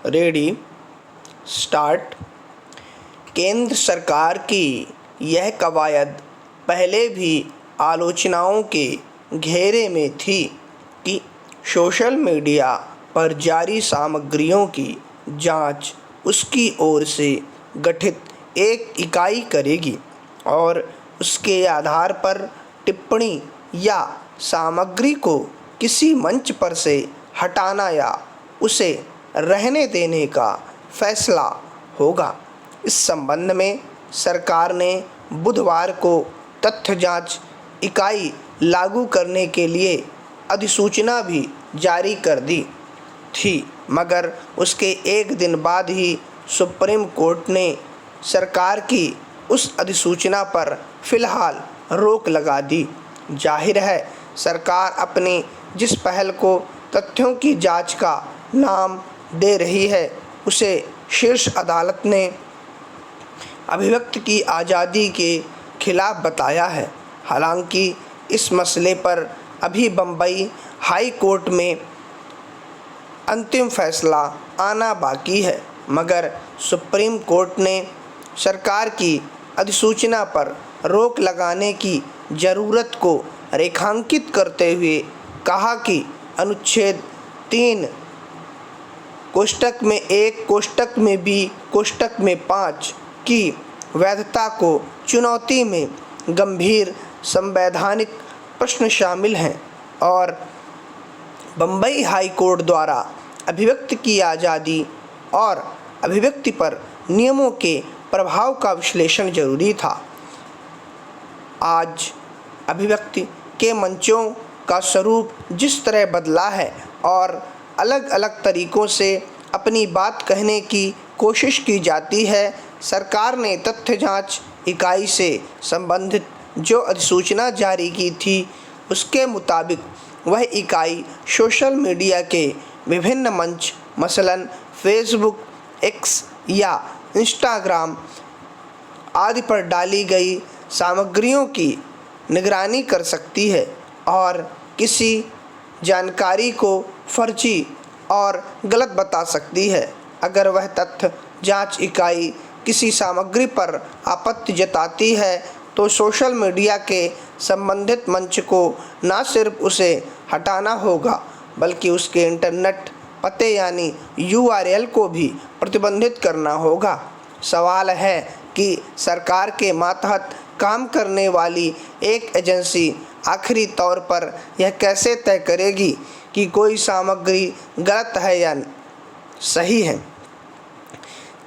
Ready start. केंद्र सरकार की यह कवायद पहले भी आलोचनाओं के घेरे में थी कि सोशल मीडिया पर जारी सामग्रियों की जांच उसकी ओर से गठित एक इकाई करेगी और उसके आधार पर टिप्पणी या सामग्री को किसी मंच पर से हटाना या उसे रहने देने का फैसला होगा। इस संबंध में सरकार ने बुधवार को तथ्य जांच इकाई लागू करने के लिए अधिसूचना भी जारी कर दी थी, मगर उसके एक दिन बाद ही सुप्रीम कोर्ट ने सरकार की उस अधिसूचना पर फिलहाल रोक लगा दी। जाहिर है, सरकार अपनी जिस पहल को तथ्यों की जांच का नाम दे रही है उसे शीर्ष अदालत ने अभिव्यक्ति की आज़ादी के खिलाफ बताया है। हालांकि इस मसले पर अभी बम्बई हाई कोर्ट में अंतिम फैसला आना बाकी है, मगर सुप्रीम कोर्ट ने सरकार की अधिसूचना पर रोक लगाने की ज़रूरत को रेखांकित करते हुए कहा कि अनुच्छेद 3 कोष्टक में 1 कोष्टक में बी कोष्टक में 5 की वैधता को चुनौती में गंभीर संवैधानिक प्रश्न शामिल हैं और बम्बई हाई कोर्ट द्वारा अभिव्यक्ति की आज़ादी और अभिव्यक्ति पर नियमों के प्रभाव का विश्लेषण जरूरी था। आज अभिव्यक्ति के मंचों का स्वरूप जिस तरह बदला है और अलग अलग तरीक़ों से अपनी बात कहने की कोशिश की जाती है, सरकार ने तथ्य जांच इकाई से संबंधित जो अधिसूचना जारी की थी उसके मुताबिक वह इकाई सोशल मीडिया के विभिन्न मंच मसलन फेसबुक, एक्स या इंस्टाग्राम आदि पर डाली गई सामग्रियों की निगरानी कर सकती है और किसी जानकारी को फर्जी और गलत बता सकती है। अगर वह तथ्य जांच इकाई किसी सामग्री पर आपत्ति जताती है तो सोशल मीडिया के संबंधित मंच को न सिर्फ उसे हटाना होगा बल्कि उसके इंटरनेट पते यानी URL को भी प्रतिबंधित करना होगा। सवाल है कि सरकार के मातहत काम करने वाली एक एजेंसी आखिरी तौर पर यह कैसे तय करेगी कि कोई सामग्री गलत है या सही है।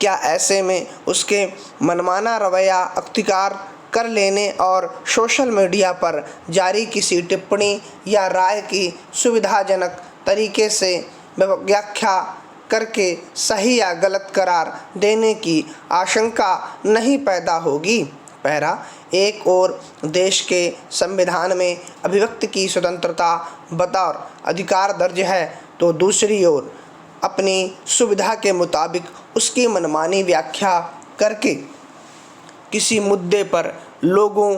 क्या ऐसे में उसके मनमाना रवैया अख्तियार कर लेने और सोशल मीडिया पर जारी किसी टिप्पणी या राय की सुविधाजनक तरीके से व्याख्या करके सही या गलत करार देने की आशंका नहीं पैदा होगी। पहला, एक और देश के संविधान में अभिव्यक्ति की स्वतंत्रता बतौर अधिकार दर्ज है तो दूसरी ओर अपनी सुविधा के मुताबिक उसकी मनमानी व्याख्या करके किसी मुद्दे पर लोगों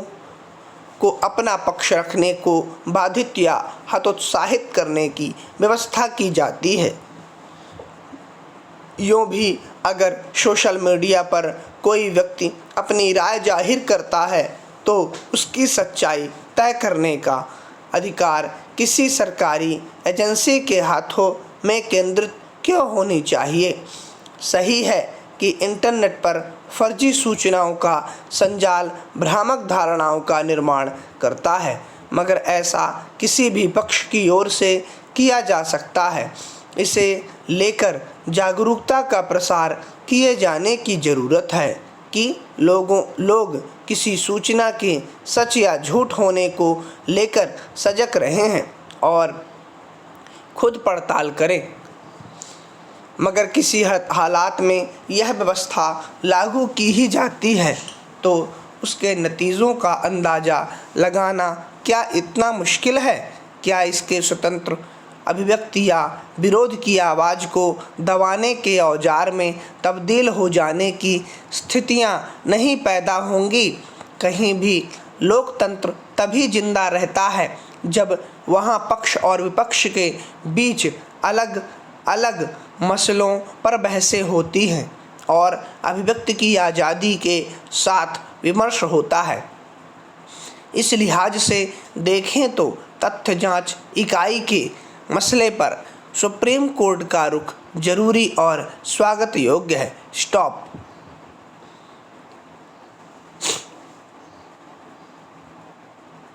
को अपना पक्ष रखने को बाधित या हतोत्साहित करने की व्यवस्था की जाती है। यूँ भी अगर सोशल मीडिया पर कोई व्यक्ति अपनी राय जाहिर करता है तो उसकी सच्चाई तय करने का अधिकार किसी सरकारी एजेंसी के हाथों में केंद्रित क्यों होनी चाहिए। सही है कि इंटरनेट पर फर्जी सूचनाओं का संजाल भ्रामक धारणाओं का निर्माण करता है, मगर ऐसा किसी भी पक्ष की ओर से किया जा सकता है। इसे लेकर जागरूकता का प्रसार किए जाने की ज़रूरत है कि लोग किसी सूचना के सच या झूठ होने को लेकर सजग रहे हैं और खुद पड़ताल करें। मगर किसी हालात में यह व्यवस्था लागू की ही जाती है तो उसके नतीजों का अंदाज़ा लगाना क्या इतना मुश्किल है। क्या इसके स्वतंत्र अभिव्यक्ति या विरोध की आवाज़ को दबाने के औजार में तब्दील हो जाने की स्थितियां नहीं पैदा होंगी। कहीं भी लोकतंत्र तभी जिंदा रहता है जब वहां पक्ष और विपक्ष के बीच अलग अलग मसलों पर बहसें होती हैं और अभिव्यक्ति की आज़ादी के साथ विमर्श होता है। इस लिहाज से देखें तो तथ्य जांच इकाई के मसले पर सुप्रीम कोर्ट का रुख जरूरी और स्वागत योग्य है। स्टॉप।